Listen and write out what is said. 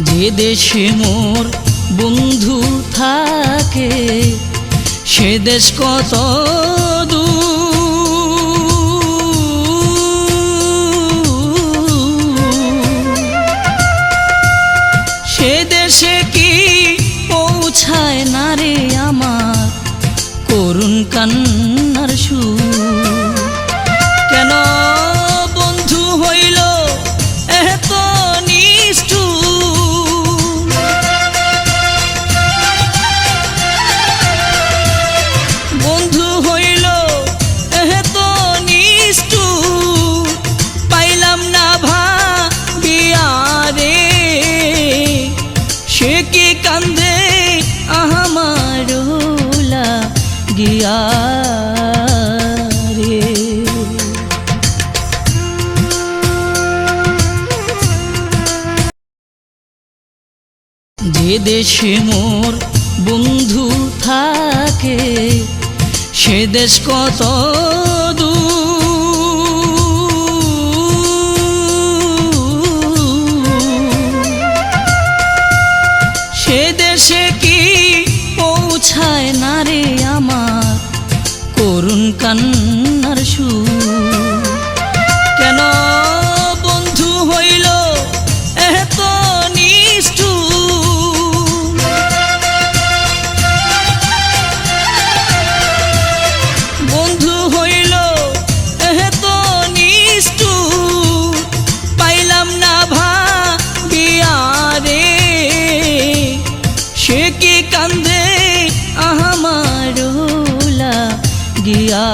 যে দেশে মোর বন্ধু থাকে সে দেশ কত সে দেশে কি পৌঁছায় না রে আমার করুণ কান্নার সুর। কেন বন্ধু হইল এত নিষ্ঠুর, বন্ধু হইল এত নিষ্ঠুর, পাইলাম না ভাবিয়া রে সে কি কান্দে আমার লাগিয়া রে। যে দেশে মোর বন্ধু থাকে সে দেশ কত সে দেশে কি পৌঁছায় না রে আমার করুণ কান্নার সুর। কেন বন্ধু হইল এত নিষ্ঠুর, বন্ধু হইল এত নিষ্ঠুর, পাইলাম না ভাবিয়া রে সে কি কান্দে আমার লাগিয়া।